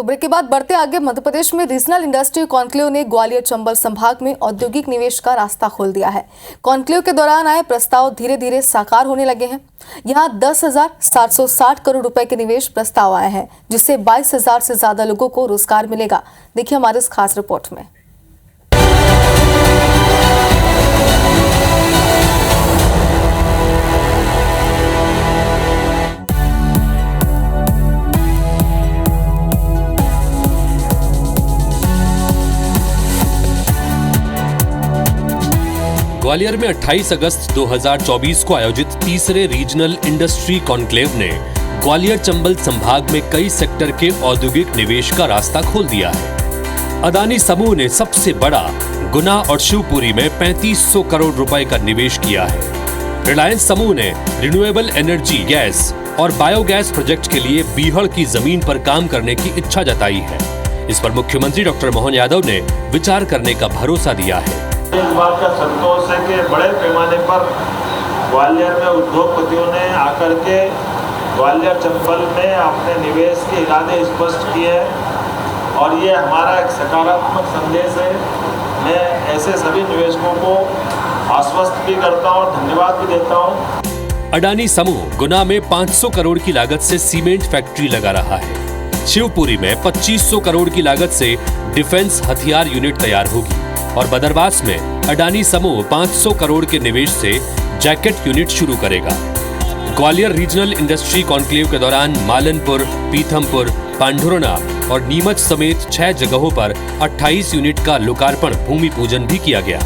तो ब्रेक के बाद बढ़ते आगे। मध्य प्रदेश में रीजनल इंडस्ट्री कॉन्क्लेव ने ग्वालियर चंबल संभाग में औद्योगिक निवेश का रास्ता खोल दिया है। कॉन्क्लेव के दौरान आए प्रस्ताव धीरे धीरे साकार होने लगे हैं। यहां 10,760 करोड़ रुपए के निवेश प्रस्ताव आए हैं, जिससे 22,000 से ज्यादा लोगों को रोजगार मिलेगा। देखिए हमारे इस खास रिपोर्ट में। ग्वालियर में 28 अगस्त 2024 को आयोजित तीसरे रीजनल इंडस्ट्री कॉन्क्लेव ने ग्वालियर चंबल संभाग में कई सेक्टर के औद्योगिक निवेश का रास्ता खोल दिया है। अदानी समूह ने सबसे बड़ा गुना और शिवपुरी में 3500 करोड़ रुपए का निवेश किया है। रिलायंस समूह ने रिन्यूएबल एनर्जी, गैस और बायोगैस प्रोजेक्ट के लिए बीहड़ की जमीन पर काम करने की इच्छा जताई है। इस पर मुख्यमंत्री डॉक्टर मोहन यादव ने विचार करने का भरोसा दिया है। इस बात का संतोष है कि बड़े पैमाने पर ग्वालियर में उद्योगपतियों ने आकर के ग्वालियर चंबल में अपने निवेश के इरादे स्पष्ट किए हैं और ये हमारा एक सकारात्मक संदेश है। मैं ऐसे सभी निवेशकों को आश्वस्त भी करता हूँ और धन्यवाद भी देता हूँ। अडानी समूह गुना में 500 करोड़ की लागत से सीमेंट फैक्ट्री लगा रहा है। शिवपुरी में 2500 करोड़ की लागत से डिफेंस हथियार यूनिट तैयार होगी और बदरवास में अडानी समूह 500 करोड़ के निवेश से जैकेट यूनिट शुरू करेगा। ग्वालियर रीजनल इंडस्ट्री कॉन्क्लेव के दौरान मालनपुर, पीथमपुर, पांढुरना और नीमच समेत 6 जगहों पर 28 यूनिट का लोकार्पण भूमि पूजन भी किया गया।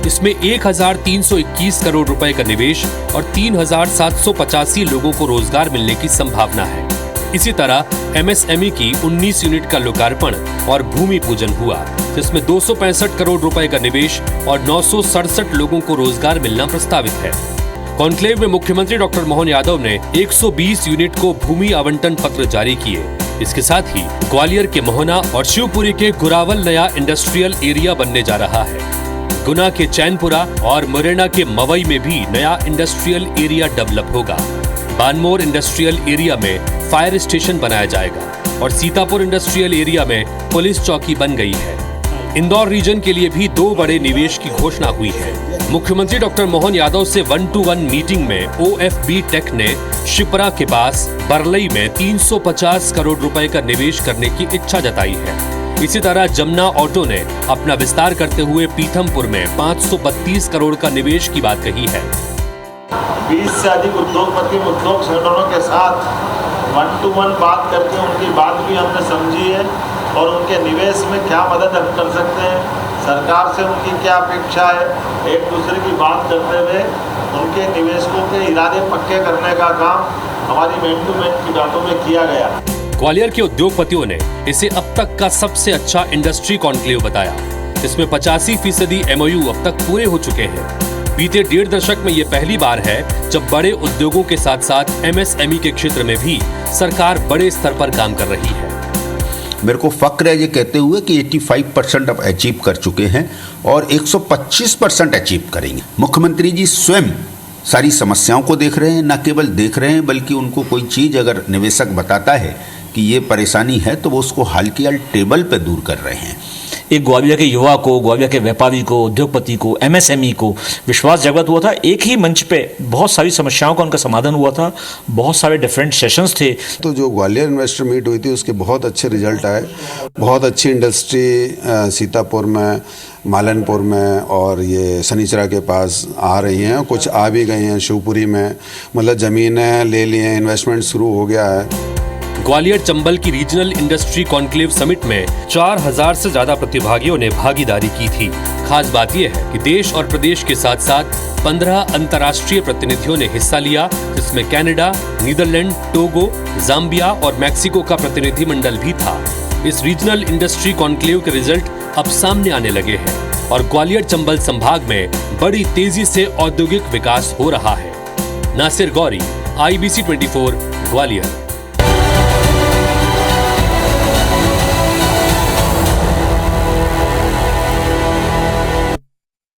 इसमें 1,321 करोड़ रुपए का निवेश और 3,785 लोगों को रोजगार मिलने की संभावना है। इसी तरह MSME की 19 यूनिट का लोकार्पण और भूमि पूजन हुआ, जिसमें 265 करोड़ रुपए का निवेश और 967 लोगों को रोजगार मिलना प्रस्तावित है। कॉन्क्लेव में मुख्यमंत्री डॉक्टर मोहन यादव ने 120 यूनिट को भूमि आवंटन पत्र जारी किए। इसके साथ ही ग्वालियर के मोहना और शिवपुरी के गुरावल नया इंडस्ट्रियल एरिया बनने जा रहा है। गुना के चैनपुरा और मुरैना के मवई में भी नया इंडस्ट्रियल एरिया डेवलप होगा। बानमोर इंडस्ट्रियल एरिया में फायर स्टेशन बनाया जाएगा और सीतापुर इंडस्ट्रियल एरिया में पुलिस चौकी बन गई है। इंदौर रीजन के लिए भी 2 बड़े निवेश की घोषणा हुई है। मुख्यमंत्री डॉक्टर मोहन यादव से 1-to-1 मीटिंग में OFB टेक ने शिप्रा के पास बरलई में 350 करोड़ रुपए का निवेश करने की इच्छा जताई है। इसी तरह जमुना ऑटो ने अपना विस्तार करते हुए पीथमपुर में 532 करोड़ का निवेश की बात कही है। 20 से अधिक उद्योगपति उद्योग संगठनों के साथ 1-to-1 बात करके उनकी बात भी हमने समझी है और उनके निवेश में क्या मदद हम कर सकते हैं, सरकार से उनकी क्या अपेक्षा है, एक दूसरे की बात करते हुए उनके निवेशकों के इरादे पक्के करने का काम हमारी मैन टू मैन की बातों में किया गया। ग्वालियर के उद्योगपतियों ने इसे अब तक का सबसे अच्छा इंडस्ट्री कॉन्क्लेव बताया। इसमें 85% MOU अब तक पूरे हो चुके हैं। बीते 1.5 दशक में ये पहली बार है जब बड़े उद्योगों के साथ साथ MSME के क्षेत्र में भी सरकार बड़े स्तर पर काम कर रही है। मेरे को फक्र है ये कहते हुए कि 85% अब अचीव कर चुके हैं और 125% अचीव करेंगे। मुख्यमंत्री जी स्वयं सारी समस्याओं को देख रहे हैं, न केवल देख रहे हैं बल्कि उनको कोई चीज़ अगर निवेशक बताता है कि ये परेशानी है तो वो उसको हाल की हाल टेबल पे दूर कर रहे हैं। एक ग्वालियर के युवा को, ग्वालियर के व्यापारी को, उद्योगपति को, MSME को विश्वास जागृत हुआ था। एक ही मंच पे बहुत सारी समस्याओं का उनका समाधान हुआ था। बहुत सारे डिफरेंट सेशंस थे। तो जो ग्वालियर इन्वेस्टर मीट हुई थी उसके बहुत अच्छे रिजल्ट आए। बहुत अच्छी इंडस्ट्री सीतापुर में, मालनपुर में और ये सनीचरा के पास आ रही हैं। कुछ आ भी गई हैं शिवपुरी में, मतलब ज़मीनें ले ली हैं, इन्वेस्टमेंट शुरू हो गया है। ग्वालियर चंबल की रीजनल इंडस्ट्री कॉन्क्लेव समिट में 4000 से ज्यादा प्रतिभागियों ने भागीदारी की थी। खास बात यह है कि देश और प्रदेश के साथ साथ 15 अंतर्राष्ट्रीय प्रतिनिधियों ने हिस्सा लिया, जिसमें कनाडा, नीदरलैंड, टोगो, जाम्बिया और मैक्सिको का प्रतिनिधिमंडल भी था। इस रीजनल इंडस्ट्री कॉन्क्लेव के रिजल्ट अब सामने आने लगे हैं और ग्वालियर चंबल संभाग में बड़ी तेजी से औद्योगिक विकास हो रहा है। नासिर गौरी, IBC 24, ग्वालियर।